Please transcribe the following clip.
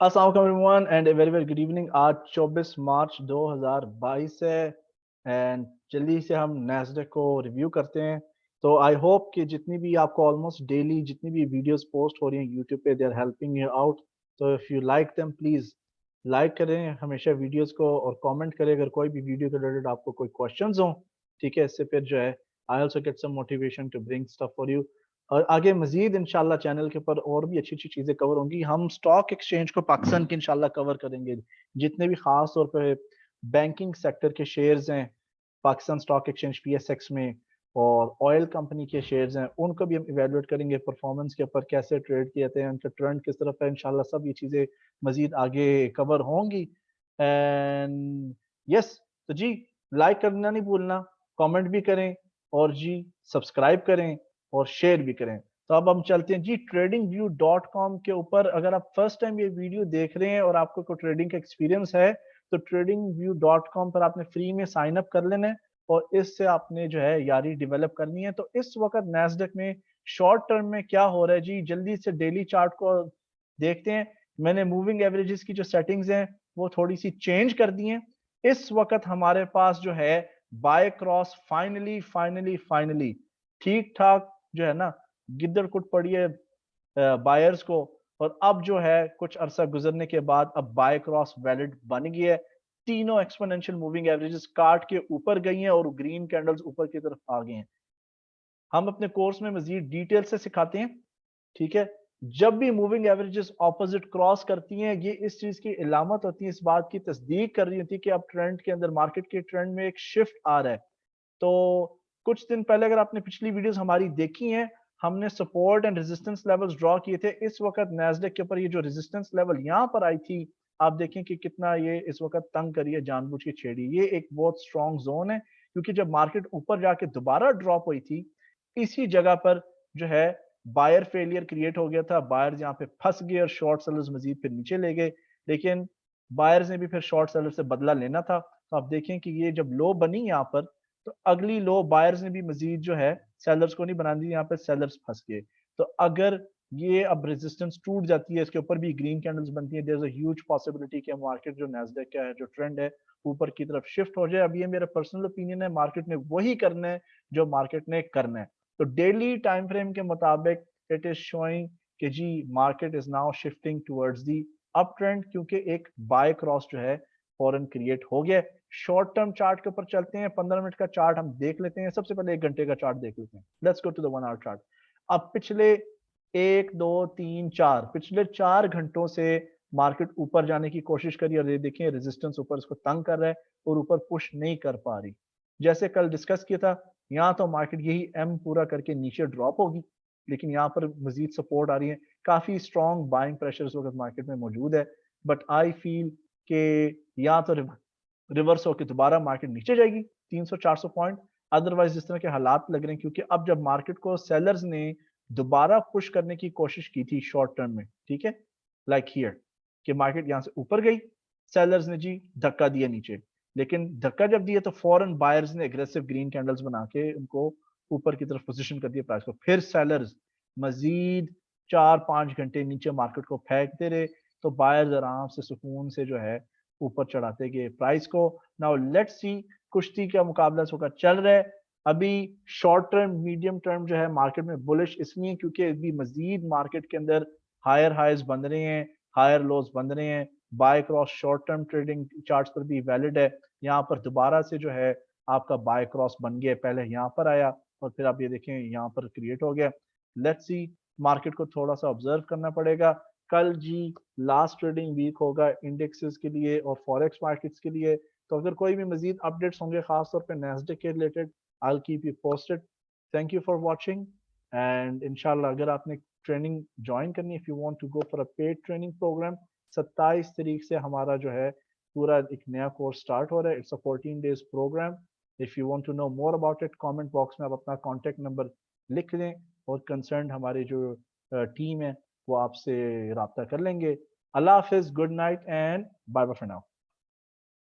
अस्सलाम वालेकुम everyone and a very very good evening. आज 24 मार्च 2022 है एंड जल्दी से हम नैस्डैक को रिव्यू करते हैं। तो आई होप कि जितनी भी आपको ऑलमोस्ट डेली जितनी भी वीडियोस पोस्ट हो रही हैं यूट्यूब पे, they are helping you out. तो if you like them please like करें हमेशा वीडियोस को और कमेंट करें अगर कोई भी वीडियो के रिलेटेड आपको कोई क्वेश्चंस हों। ठीक है, इससे फिर जो है I also get some motivation to bring stuff for you. और आगे मज़ीद इंशाल्लाह चैनल के ऊपर और भी अच्छी-अच्छी चीज़ें कवर होंगी। हम स्टॉक एक्सचेंज को पाकिस्तान के इंशाल्लाह कवर करेंगे। जितने भी ख़ास तौर पे बैंकिंग सेक्टर के शेयर्स हैं, पाकिस्तान स्टॉक एक्सचेंज पीएसएक्स में और ऑयल कंपनी के शेयर्स हैं, उनको भी हम इवैल्यूएट करेंगे परफॉर्मेंस के ऊपर कैसे ट्रेड किए थे, उनका ट्रेंड किस तरफ है। इंशाल्लाह सब ये चीज़ें मज़ीद आगे कवर होंगी। एंड यस, तो जी लाइक करना नहीं भूलना, कमेंट भी करें और जी सब्सक्राइब करें और शेयर भी करें। तो अब हम चलते हैं जी tradingview.com के ऊपर। अगर आप फर्स्ट टाइम ये वीडियो देख रहे हैं और आपको कोई ट्रेडिंग का एक्सपीरियंस है तो tradingview.com पर आपने फ्री में साइन अप कर लेना है और इससे आपने जो है यारी डेवलप करनी है। तो इस वक्त नैस्डैक में शॉर्ट टर्म में क्या हो रहा है जी, जल्दी से डेली चार्ट को देखते हैं। मैंने मूविंग एवरेजेस की जो सेटिंग्स हैं वो थोड़ी सी चेंज कर दी हैं। इस वक्त हमारे पास जो है by cross finally finally finally ठीक ठाक जो है ना गिद्दड़ कुट पड़ी है बायर्स को। और अब जो है कुछ अरसा गुजरने के बाद अब बाय क्रॉस वैलिड बन गई है। तीनों एक्सपोनेंशियल मूविंग एवरेजेस काट के ऊपर गई हैं और ग्रीन कैंडल्स ऊपर की तरफ आ गए हैं। हम अपने कोर्स में मजीद डिटेल से सिखाते हैं। ठीक है, जब भी मूविंग एवरेजेस ऑपोजिट क्रॉस करती हैं ये इस चीज की इलामत होती है, इस बात की तस्दीक कर रही होती है कि अब ट्रेंड के अंदर मार्केट के ट्रेंड में एक शिफ्ट आ रहा है। तो कुछ दिन पहले अगर आपने पिछली वीडियोस हमारी देखी हैं, हमने support and resistance levels draw किए थे। इस वक्त नैस्डैक के ऊपर ये जो रेजिस्टेंस लेवल यहाँ पर आई थी, आप देखें कि कितना ये इस वक्त तंग करी है, जानबूझ के छेड़ी। ये एक बहुत स्ट्रॉन्ग जोन है क्योंकि जब मार्केट ऊपर जाके दोबारा ड्रॉप हुई थी इसी जगह पर जो है बायर फेलियर क्रिएट हो गया था। बायर्स यहाँ पे फंस गए और शॉर्ट सेलर्स मजीद फिर नीचे ले गए। लेकिन बायर्स ने भी फिर शॉर्ट सेलर से बदला लेना था। तो आप देखें कि ये जब लो बनी यहाँ पर तो अगली लो बायर्स ने भी मजीद जो है सेलर्स को नहीं बना दी, यहाँ पे सेलर्स फंस गए। तो अगर ये अब रेजिस्टेंस टूट जाती है, इसके ऊपर भी ग्रीन कैंडल्स बनती है, there is a huge possibility कि मार्केट जो नैस्डैक का है जो ट्रेंड है ऊपर की तरफ शिफ्ट हो जाए। अब ये मेरा पर्सनल ओपिनियन है, मार्केट ने वही करना है जो मार्केट ने करना है। तो डेली टाइम फ्रेम के मुताबिक इट इज शोइंग कि जी market is now shifting towards the up trend क्योंकि एक बाय क्रॉस जो है फॉरन क्रिएट हो गया। शॉर्ट टर्म चार्ट के ऊपर चलते हैं, 15 मिनट का चार्ट हम देख लेते हैं। सबसे पहले 1 घंटे का चार्ट देख लेते हैं। Let's go to the 1 hour chart. अब पिछले 1 2 3 4 पिछले 4 घंटों से मार्केट ऊपर जाने की कोशिश करी और ये देखिए रेजिस्टेंस ऊपर इसको तंग कर रहा है और ऊपर पुश नहीं कर पा रही। जैसे कल डिस्कस किया था, यहाँ तो मार्केट यही एम पूरा करके नीचे ड्रॉप होगी, लेकिन यहाँ पर मजीद सपोर्ट आ रही है। काफी स्ट्रॉन्ग बाइंग प्रेशर इस वक्त मार्केट में मौजूद है। बट आई फील के या तो रिवर्स होकर दोबारा मार्केट नीचे जाएगी 300 400 पॉइंट। अदरवाइज इस तरह के हालात लग रहे हैं क्योंकि अब जब मार्केट को सेलर्स ने दोबारा पुश करने की कोशिश की थी शॉर्ट टर्म में, ठीक है, लाइक हियर कि मार्केट यहां से ऊपर गई, सेलर्स ने जी धक्का दिया नीचे। लेकिन धक्का जब दिया तो फॉरेन बायर्स ने एग्रेसिव ग्रीन कैंडल्स बना के उनको ऊपर की तरफ पोजीशन कर दिया प्राइस को। फिर सेलर्स मजीद 4 5 घंटे नीचे मार्केट को फेंकते रहे तो बायर्स आराम से सुकून से जो है ऊपर चढ़ाते गए प्राइस को। नाउ लेट्स सी, कुश्ती का मुकाबला इस वक्त चल रहा है। अभी शॉर्ट टर्म मीडियम टर्म जो है मार्केट में बुलिश इसलिए क्योंकि अभी मजीद मार्केट के अंदर हायर हाइज बन रहे हैं, हायर लोज बन रहे हैं। By cross short term trading charts पर भी वैलिड है। यहाँ पर दोबारा से जो है आपका बाय क्रॉस बन गया, पहले यहाँ पर आया और फिर आप ये देखें यहाँ पर क्रिएट हो गया। लेट्स सी, मार्केट को थोड़ा सा ऑब्जर्व करना पड़ेगा। कल जी लास्ट ट्रेडिंग वीक होगा इंडेक्सेस के लिए और फॉरेक्स मार्केट्स के लिए। तो अगर कोई भी मजीद अपडेट्स होंगे खासतौर पे नैस्डैक के related, I will keep you posted. Thank you for watching and इंशाल्लाह अगर आपने ट्रेनिंग ज्वाइन करनी है, if you want to go for a paid training program, 27 तारीख से हमारा जो है पूरा एक नया कोर्स स्टार्ट हो रहा है। It's a 14 days program. If you want to know more about it, comment box में आप अपना कॉन्टेक्ट नंबर लिख दें और कंसर्न हमारी जो टीम है वो आपसे रब्ता कर लेंगे। अल्लाह हाफिज, good night and bye bye for now.